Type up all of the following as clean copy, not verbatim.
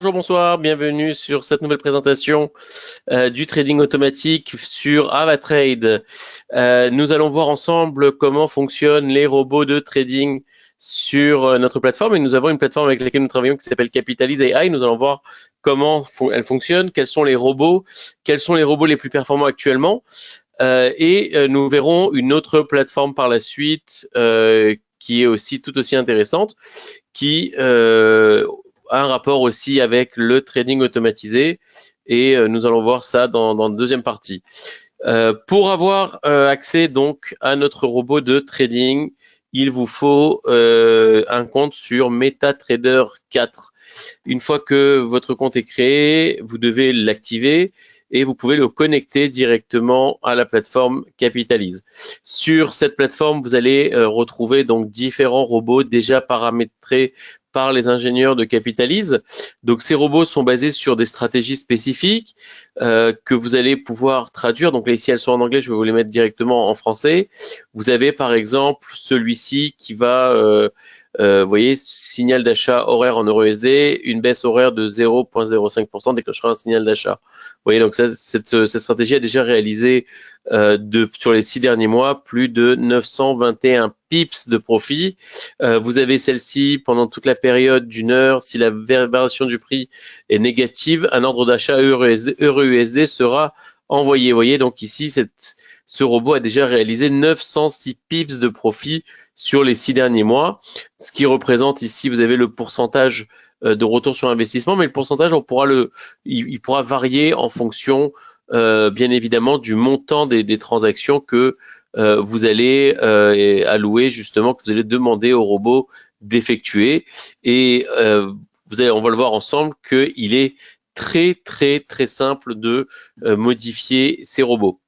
Bonjour, bonsoir, bienvenue sur cette nouvelle présentation du trading automatique sur AvaTrade. Nous allons voir ensemble comment fonctionnent les robots de trading sur notre plateforme et nous avons une plateforme avec laquelle nous travaillons qui s'appelle Capitalize AI. Nous allons voir comment elle fonctionne, quels sont les robots les plus performants actuellement et nous verrons une autre plateforme par la suite qui est aussi tout aussi intéressante qui un rapport aussi avec le trading automatisé et nous allons voir ça dans la deuxième partie. Pour avoir accès donc à notre robot de trading, il vous faut un compte sur MetaTrader 4. Une fois que votre compte est créé, vous devez l'activer et vous pouvez le connecter directement à la plateforme Capitalize. Sur cette plateforme, vous allez retrouver donc différents robots déjà paramétrés par les ingénieurs de Capitalize. Donc ces robots sont basés sur des stratégies spécifiques que vous allez pouvoir traduire. Donc là ici elles sont en anglais, je vais vous les mettre directement en français. Vous avez par exemple celui-ci qui va vous voyez, signal d'achat horaire en EURUSD, une baisse horaire de 0,05% déclenchera un signal d'achat. Vous voyez, donc ça, cette stratégie a déjà réalisé sur les 6 derniers mois plus de 921 pips de profit. Vous avez celle-ci pendant toute la période d'une heure. Si la variation du prix est négative, un ordre d'achat EURUSD sera envoyé. Vous voyez, donc ici, ce robot a déjà réalisé 906 pips de profit sur les 6 derniers mois, ce qui représente ici, vous avez le pourcentage de retour sur investissement, mais le pourcentage, il pourra varier en fonction, bien évidemment, du montant des transactions que vous allez allouer, justement, que vous allez demander au robot d'effectuer. Et on va le voir ensemble qu'il est très simple de modifier ces robots.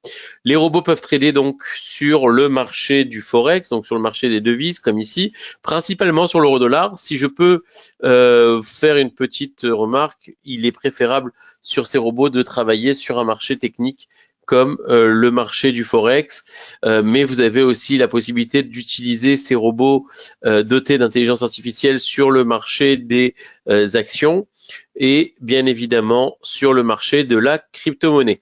Les robots peuvent trader donc sur le marché du Forex, donc sur le marché des devises, comme ici, principalement sur l'euro-dollar. Si je peux faire une petite remarque, il est préférable sur ces robots de travailler sur un marché technique comme le marché du Forex, mais vous avez aussi la possibilité d'utiliser ces robots dotés d'intelligence artificielle sur le marché des actions et bien évidemment sur le marché de la crypto-monnaie.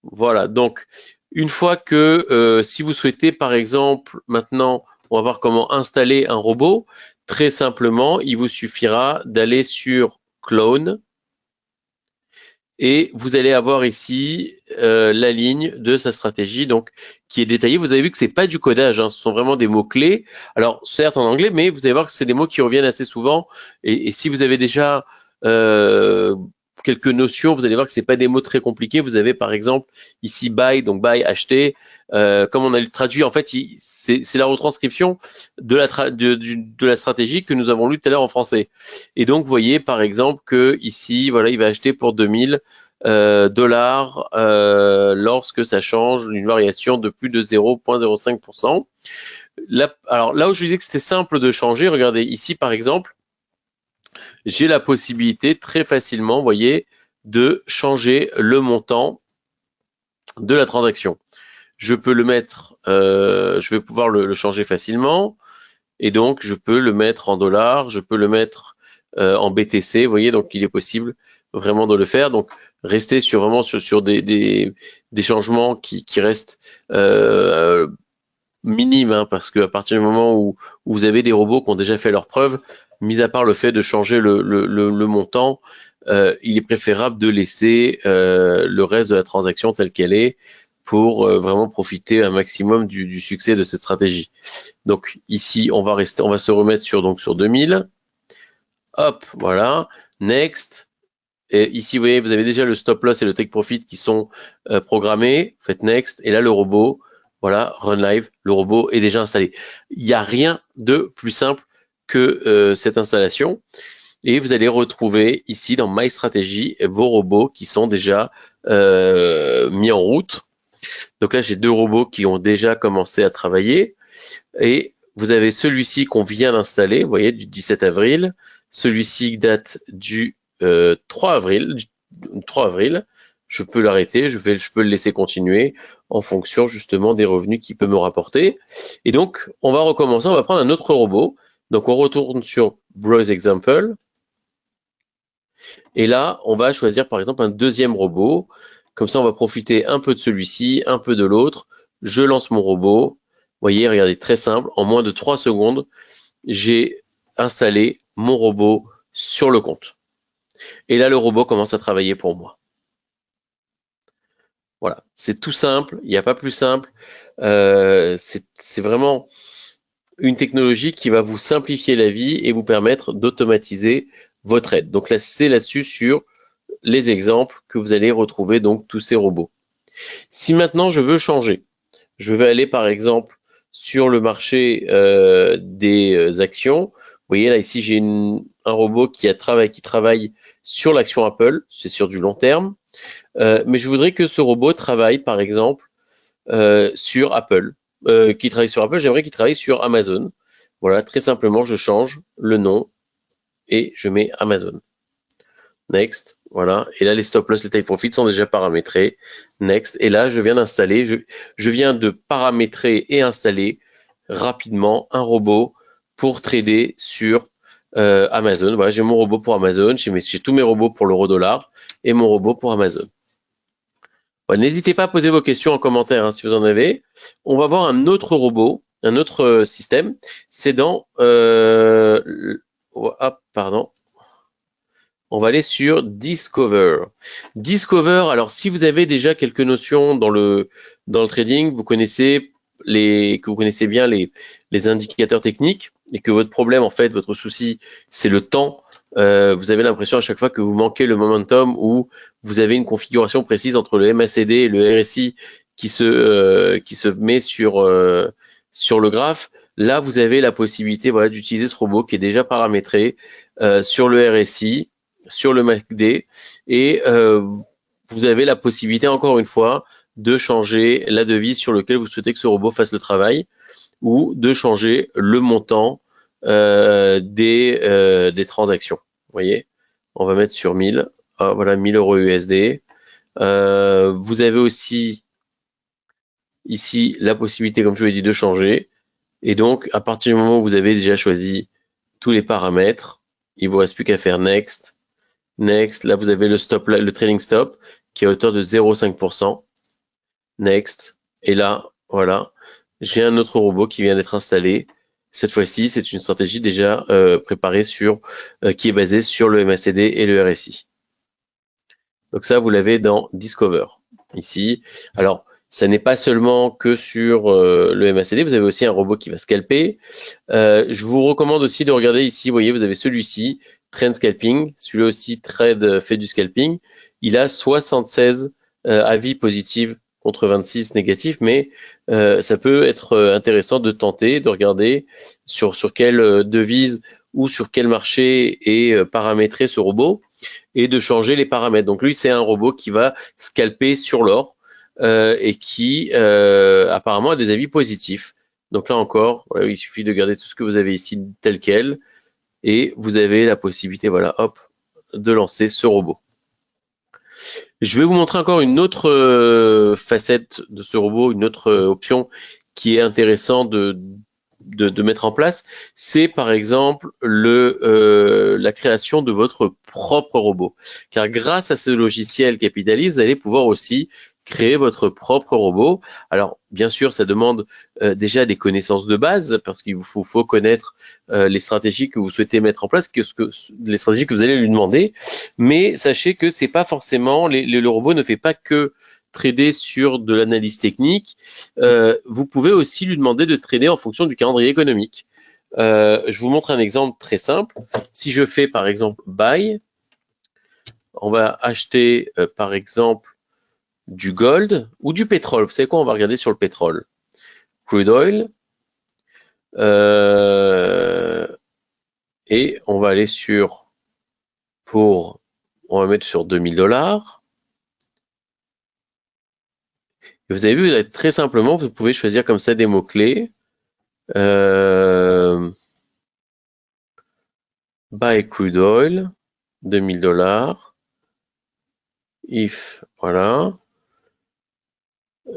Voilà, donc une fois que si vous souhaitez par exemple, maintenant on va voir comment installer un robot, très simplement il vous suffira d'aller sur Clone et vous allez avoir ici la ligne de sa stratégie donc qui est détaillée. Vous avez vu que c'est pas du codage, hein, ce sont vraiment des mots-clés. Alors certes en anglais, mais vous allez voir que c'est des mots qui reviennent assez souvent et si vous avez déjà quelques notions, vous allez voir que c'est pas des mots très compliqués. Vous avez par exemple ici buy, donc buy, acheter. Comme on a traduit, en fait, c'est la retranscription de la stratégie que nous avons lu tout à l'heure en français. Et donc, vous voyez par exemple que ici, voilà, il va acheter pour 2000 dollars lorsque ça change une variation de plus de 0,05%. Alors là où je disais que c'était simple de changer, regardez ici par exemple, j'ai la possibilité très facilement, vous voyez, de changer le montant de la transaction. Je peux le mettre, je vais pouvoir le changer facilement, et donc je peux le mettre en dollars, je peux le mettre en BTC, vous voyez, donc il est possible vraiment de le faire. Donc rester vraiment sur des changements qui restent minimes, hein, parce qu'à partir du moment où vous avez des robots qui ont déjà fait leurs preuves, mis à part le fait de changer le montant, il est préférable de laisser le reste de la transaction telle qu'elle est pour vraiment profiter un maximum du succès de cette stratégie. Donc ici, on va se remettre sur 2000. Hop, voilà. Next. Et ici, vous voyez, vous avez déjà le stop loss et le take profit qui sont programmés. Faites next. Et là, le robot, voilà, run live, le robot est déjà installé. Il n'y a rien de plus simple que cette installation. Et vous allez retrouver ici dans My Strategy vos robots qui sont déjà mis en route. Donc là, j'ai 2 robots qui ont déjà commencé à travailler. Et vous avez celui-ci qu'on vient d'installer, vous voyez, du 17 avril. Celui-ci date du 3 avril. Je peux l'arrêter, je peux le laisser continuer en fonction justement des revenus qu'il peut me rapporter. Et donc, on va recommencer, on va prendre un autre robot. Donc, on retourne sur Browse Example. Et là, on va choisir par exemple un deuxième robot. Comme ça, on va profiter un peu de celui-ci, un peu de l'autre. Je lance mon robot. Vous voyez, regardez, très simple. En moins de 3 secondes, j'ai installé mon robot sur le compte. Et là, le robot commence à travailler pour moi. Voilà, c'est tout simple, il n'y a pas plus simple. C'est vraiment une technologie qui va vous simplifier la vie et vous permettre d'automatiser votre aide. Donc là, c'est là-dessus sur les exemples que vous allez retrouver donc tous ces robots. Si maintenant je veux changer, je vais aller par exemple sur le marché des actions. Vous voyez là ici j'ai un robot qui travaille sur l'action Apple, c'est sur du long terme. Mais je voudrais que ce robot travaille par exemple sur Apple. Qui travaille sur Apple, j'aimerais qu'il travaille sur Amazon. Voilà, très simplement, je change le nom et je mets Amazon. Next, voilà. Et là, les stop loss, les take profit sont déjà paramétrés. Next. Et là, je viens d'installer, je viens de paramétrer et installer rapidement un robot pour trader sur Amazon. Voilà, j'ai mon robot pour Amazon, j'ai tous mes robots pour l'euro-dollar et mon robot pour Amazon. Voilà, n'hésitez pas à poser vos questions en commentaire hein, si vous en avez. On va voir un autre robot, un autre système. C'est dans... pardon. On va aller sur Discover. Discover, alors si vous avez déjà quelques notions dans le trading, vous connaissez bien les indicateurs techniques et que votre problème, en fait, votre souci, c'est le temps. Vous avez l'impression à chaque fois que vous manquez le momentum ou vous avez une configuration précise entre le MACD et le RSI qui se met sur le graphe. Là, vous avez la possibilité voilà, d'utiliser ce robot qui est déjà paramétré sur le RSI, sur le MACD et vous avez la possibilité, encore une fois, de changer la devise sur laquelle vous souhaitez que ce robot fasse le travail ou de changer le montant des transactions. Vous voyez, on va mettre sur 1000. Ah, voilà, 1000 euros USD. Vous avez aussi ici la possibilité, comme je vous l'ai dit, de changer. Et donc, à partir du moment où vous avez déjà choisi tous les paramètres, il ne vous reste plus qu'à faire Next. Next, là vous avez le trailing stop qui est à hauteur de 0,5%. Next, et là, voilà, j'ai un autre robot qui vient d'être installé. Cette fois-ci, c'est une stratégie déjà préparée qui est basée sur le MACD et le RSI. Donc ça, vous l'avez dans Discover, ici. Alors, ça n'est pas seulement que sur le MACD, vous avez aussi un robot qui va scalper. Je vous recommande aussi de regarder ici, vous voyez, vous avez celui-ci, Trend Scalping, celui-là aussi, Trade fait du scalping. Il a 76 avis positifs contre 26 négatifs, mais ça peut être intéressant de tenter, de regarder sur quelle devise ou sur quel marché est paramétré ce robot et de changer les paramètres. Donc lui, c'est un robot qui va scalper sur l'or et qui apparemment a des avis positifs. Donc là encore, voilà, il suffit de garder tout ce que vous avez ici tel quel et vous avez la possibilité, voilà, hop, de lancer ce robot. Je vais vous montrer encore une autre facette de ce robot, une autre option qui est intéressante de mettre en place. C'est par exemple la création de votre propre robot. Car grâce à ce logiciel Capitalist, vous allez pouvoir aussi créer votre propre robot. Alors, bien sûr, ça demande déjà des connaissances de base parce qu'il faut connaître les stratégies que vous souhaitez mettre en place, les stratégies que vous allez lui demander. Mais sachez que c'est pas forcément, le robot ne fait pas que trader sur de l'analyse technique. Vous pouvez aussi lui demander de trader en fonction du calendrier économique. Je vous montre un exemple très simple. Si je fais par exemple buy, on va acheter par exemple du gold ou du pétrole. Vous savez quoi? On va regarder sur le pétrole. Crude oil. Et on va aller on va mettre sur 2000 $. Et vous avez vu, très simplement, vous pouvez choisir comme ça des mots-clés. Buy crude oil, 2000 $. If, voilà.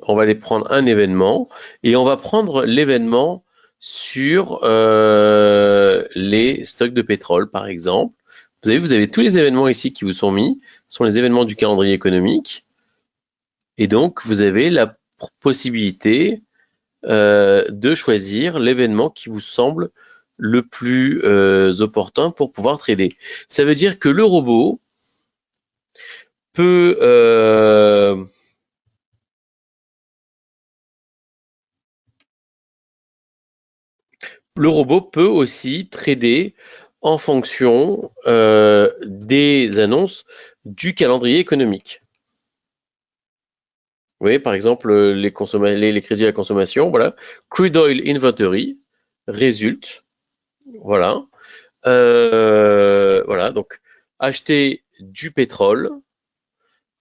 On va aller prendre un événement et on va prendre l'événement sur les stocks de pétrole, par exemple, vous avez tous les événements ici qui vous sont mis, ce sont les événements du calendrier économique. Et donc, vous avez la possibilité de choisir l'événement qui vous semble le plus opportun pour pouvoir trader. Ça veut dire que le robot peut aussi trader en fonction des annonces du calendrier économique. Vous voyez, par exemple, les crédits à la consommation, voilà. Crude oil inventory résulte, voilà. Voilà, donc acheter du pétrole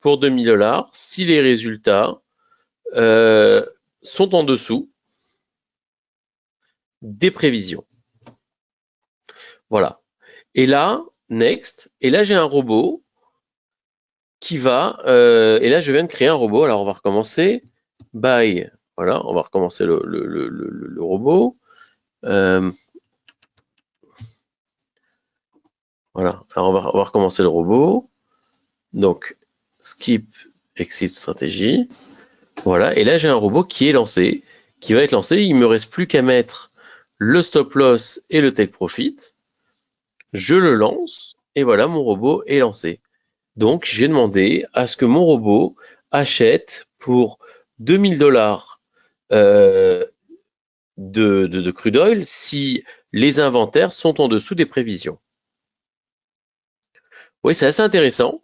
pour 2000 $ si les résultats sont en dessous des prévisions. Voilà. Et là, next, et là j'ai un robot qui va, et là je viens de créer un robot, alors on va recommencer, by, voilà, on va recommencer le robot. Voilà, alors on va recommencer le robot. Donc, skip exit stratégie. Voilà, et là j'ai un robot qui est lancé, qui va être lancé. Il me reste plus qu'à mettre le stop loss et le take profit. Je le lance et voilà, mon robot est lancé. Donc j'ai demandé à ce que mon robot achète pour 2000 $ de crude oil si les inventaires sont en dessous des prévisions. Oui, c'est assez intéressant.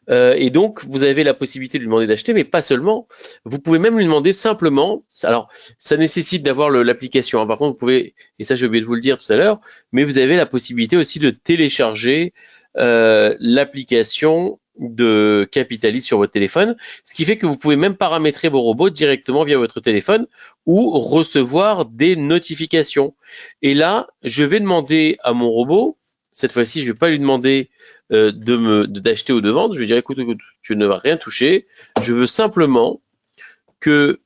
Et donc, vous avez la possibilité de lui demander d'acheter, mais pas seulement. Vous pouvez même lui demander simplement. Alors, ça nécessite d'avoir l'application. Par contre, vous pouvez, et ça j'ai oublié de vous le dire tout à l'heure, mais vous avez la possibilité aussi de télécharger l'application de Capitalis sur votre téléphone, ce qui fait que vous pouvez même paramétrer vos robots directement via votre téléphone ou recevoir des notifications. Et là, je vais demander à mon robot, cette fois-ci, je ne vais pas lui demander d'acheter ou de vendre. Je vais dire, écoute, tu ne vas rien toucher. Je veux simplement que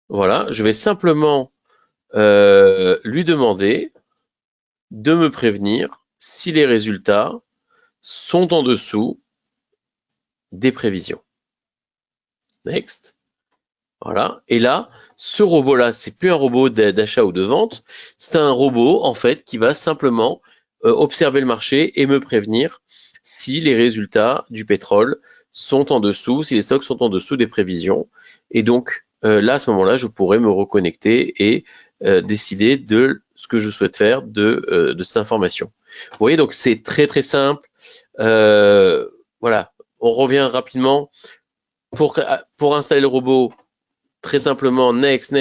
voilà, je vais simplement lui demander de me prévenir si les résultats sont en dessous des prévisions. Next. Voilà. Et là, ce robot-là, c'est plus un robot d'achat ou de vente, c'est un robot en fait qui va simplement observer le marché et me prévenir si les résultats du pétrole sont en dessous, si les stocks sont en dessous des prévisions. Et donc là, à ce moment-là, je pourrais me reconnecter et décider de ce que je souhaite faire de cette information. Vous voyez, donc c'est très très simple. Voilà, on revient rapidement. Pour installer le robot, très simplement, next.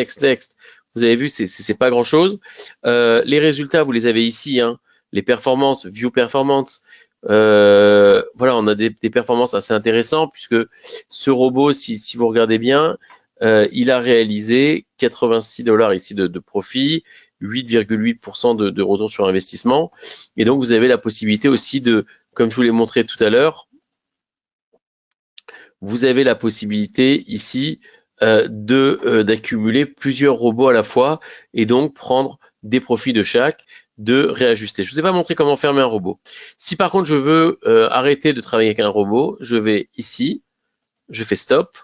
Vous avez vu, c'est pas grand chose. Les résultats, vous les avez ici, hein. Les performances, view performance. Voilà, on a des performances assez intéressantes puisque ce robot, si vous regardez bien, il a réalisé 86 $ ici de profit, 8,8% de retour sur investissement. Et donc, vous avez la possibilité aussi de, comme je vous l'ai montré tout à l'heure, vous avez la possibilité ici d'accumuler plusieurs robots à la fois et donc prendre des profits de chaque, de réajuster. Je ne vous ai pas montré comment fermer un robot. Si par contre je veux arrêter de travailler avec un robot, je vais ici, je fais stop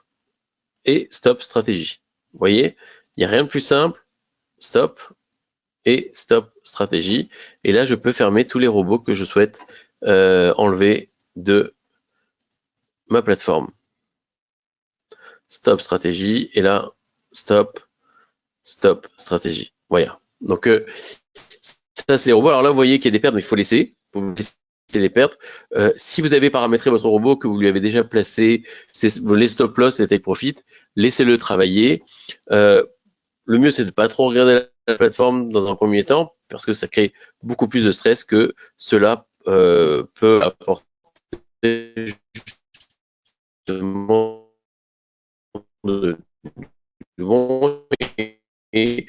et stop stratégie. Vous voyez, il n'y a rien de plus simple, stop et stop stratégie. Et là, je peux fermer tous les robots que je souhaite enlever de ma plateforme. Stop stratégie, et là, stop stratégie. Voilà. Donc, ça, c'est les robots. Alors là, vous voyez qu'il y a des pertes, mais il faut laisser les pertes. Si vous avez paramétré votre robot, que vous lui avez déjà placé les stop loss et les take profit, laissez-le travailler. Le mieux, c'est de ne pas trop regarder la plateforme dans un premier temps, parce que ça crée beaucoup plus de stress que cela peut apporter justement de bon, et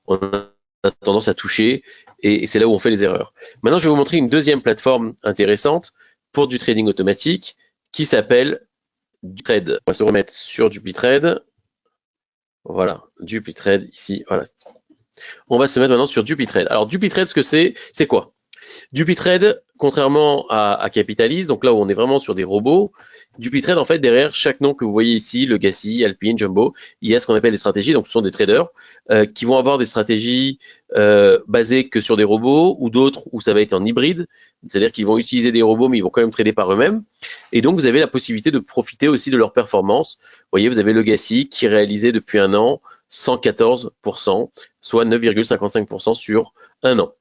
on a tendance à toucher, et c'est là où on fait les erreurs. Maintenant, je vais vous montrer une deuxième plateforme intéressante pour du trading automatique qui s'appelle DupliTrade. On va se remettre sur DupliTrade. Voilà, DupliTrade ici. Voilà. On va se mettre maintenant sur Dupitrade. Alors Dupitrade, ce que c'est quoi? Dupitrade, contrairement à Capitalize, donc là où on est vraiment sur des robots, Dupitrade, en fait, derrière chaque nom que vous voyez ici, Legacy, Alpine, Jumbo, il y a ce qu'on appelle des stratégies. Donc, ce sont des traders qui vont avoir des stratégies basées que sur des robots ou d'autres où ça va être en hybride. C'est-à-dire qu'ils vont utiliser des robots, mais ils vont quand même trader par eux-mêmes. Et donc, vous avez la possibilité de profiter aussi de leur performance. Vous voyez, vous avez Legacy qui réalisait depuis un an 114%, soit 9,55% sur un an.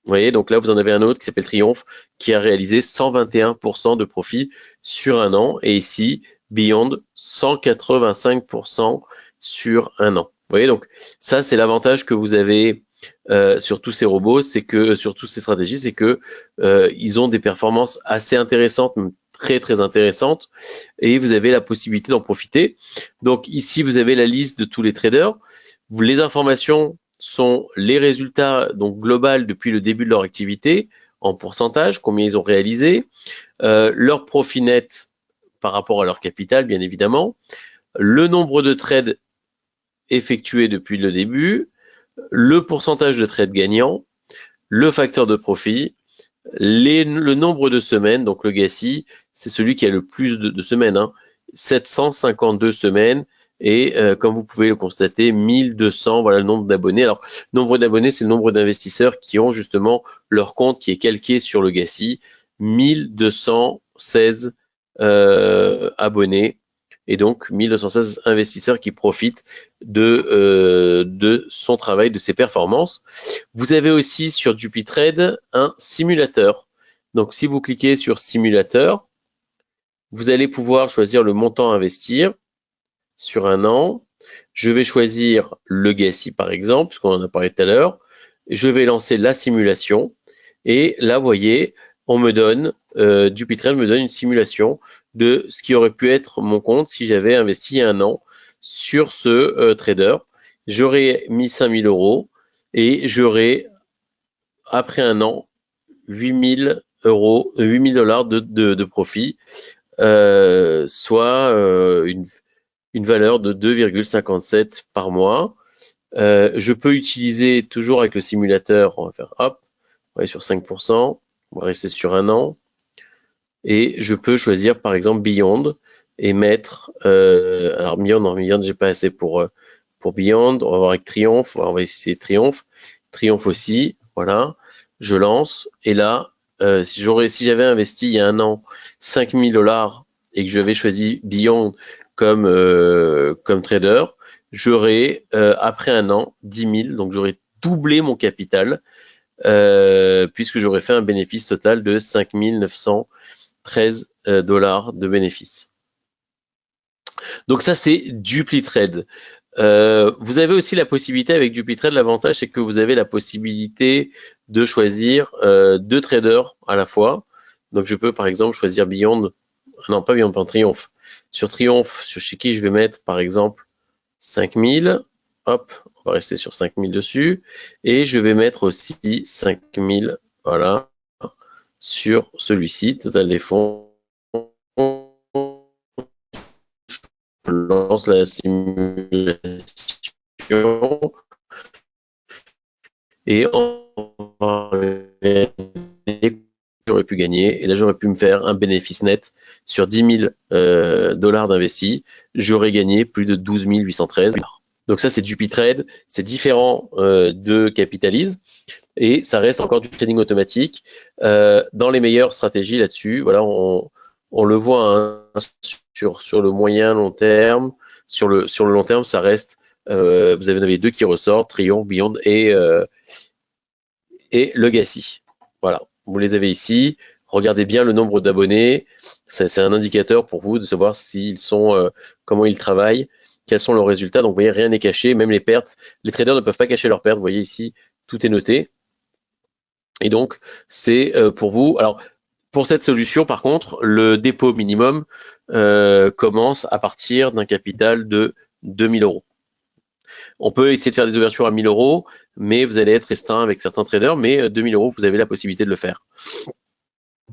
Vous voyez, donc là, vous en avez un autre qui s'appelle Triomphe, qui a réalisé 121% de profit sur un an. Et ici, Beyond, 185% sur un an. Vous voyez, donc ça, c'est l'avantage que vous avez sur tous ces robots, c'est que sur toutes ces stratégies, c'est que ils ont des performances assez intéressantes, très très intéressantes, et vous avez la possibilité d'en profiter. Donc ici, vous avez la liste de tous les traders. Les informations sont les résultats donc global depuis le début de leur activité en pourcentage, combien ils ont réalisé, leur profit net par rapport à leur capital, bien évidemment, le nombre de trades effectués depuis le début, le pourcentage de trades gagnants, le facteur de profit, le nombre de semaines, donc le Legacy, c'est celui qui a le plus de semaines, 752 semaines, et comme vous pouvez le constater, 1200, voilà le nombre d'abonnés. Alors, le nombre d'abonnés, c'est le nombre d'investisseurs qui ont justement leur compte qui est calqué sur le Legacy. 1216 abonnés et donc 1216 investisseurs qui profitent de son travail, de ses performances. Vous avez aussi sur Dupitrade un simulateur. Donc, si vous cliquez sur simulateur, vous allez pouvoir choisir le montant à investir sur un an. Je vais choisir le Legacy par exemple, puisqu'on en a parlé tout à l'heure. Je vais lancer la simulation et là, vous voyez, on me donne, Dupitrade me donne une simulation de ce qui aurait pu être mon compte si j'avais investi il y a un an sur ce trader. J'aurais mis 5000 € et j'aurais, après un an, 8000 €, 8000 $ de profit, soit une valeur de 2,57 par mois. Je peux utiliser toujours avec le simulateur, on va faire hop, on va aller sur 5%, on va rester sur un an, et je peux choisir par exemple Beyond et mettre, alors Beyond j'ai pas assez pour Beyond, on va voir avec Triomphe, on va essayer Triomphe aussi, voilà, je lance, et là, si j'avais investi il y a un an 5000 $ et que j'avais choisi Beyond comme trader, j'aurais après un an 10 000, donc j'aurais doublé mon capital puisque j'aurais fait un bénéfice total de 5 913 $ de bénéfice. Donc ça, c'est Dupitrade. Vous avez aussi la possibilité avec Dupitrade, l'avantage c'est que vous avez la possibilité de choisir deux traders à la fois. Donc je peux par exemple choisir Beyond, non pas Beyond, pas Triomphe. Sur Triomphe, chez qui je vais mettre par exemple 5000, hop, on va rester sur 5000 dessus, et je vais mettre aussi 5000, voilà, sur celui-ci, total des fonds. Je lance la simulation et j'aurais pu gagner, et là j'aurais pu me faire un bénéfice net sur 10 000 $ d'investis, j'aurais gagné plus de 12 813 $. Donc ça c'est Dupitrade, c'est différent de Capitalize, et ça reste encore du trading automatique. Dans les meilleures stratégies là-dessus, voilà, on le voit sur le moyen long terme, sur le long terme, ça reste, vous en avez deux qui ressortent, Triomphe, Beyond et Legacy. Voilà, vous les avez ici. Regardez bien le nombre d'abonnés. C'est un indicateur pour vous de savoir s'ils sont, comment ils travaillent, quels sont leurs résultats. Donc, vous voyez, rien n'est caché, même les pertes. Les traders ne peuvent pas cacher leurs pertes. Vous voyez ici, tout est noté. Et donc, c'est pour vous. Alors, pour cette solution, par contre, le dépôt minimum commence à partir d'un capital de 2000 €. On peut essayer de faire des ouvertures à 1000 €, mais vous allez être restreint avec certains traders, mais 2000 €, vous avez la possibilité de le faire.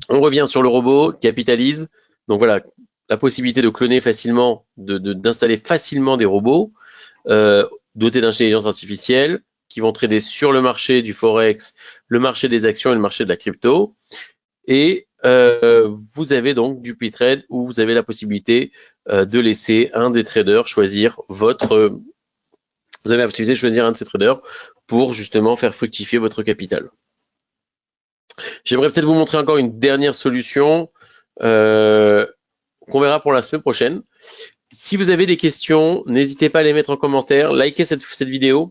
On revient sur le robot, Capitalize. Donc voilà, la possibilité de cloner facilement, d'installer facilement des robots dotés d'intelligence artificielle, qui vont trader sur le marché du Forex, le marché des actions et le marché de la crypto. Et vous avez donc du pre-trade où vous avez la possibilité de laisser un des traders choisir votre... vous avez la possibilité de choisir un de ces traders pour justement faire fructifier votre capital. J'aimerais peut-être vous montrer encore une dernière solution qu'on verra pour la semaine prochaine. Si vous avez des questions, n'hésitez pas à les mettre en commentaire, likez cette vidéo,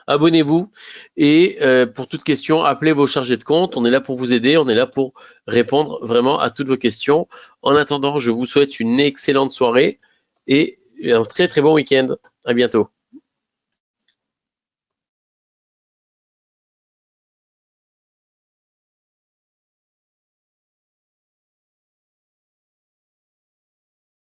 abonnez-vous et pour toute question, appelez vos chargés de compte. On est là pour vous aider, on est là pour répondre vraiment à toutes vos questions. En attendant, je vous souhaite une excellente soirée et un très très bon week-end. À bientôt.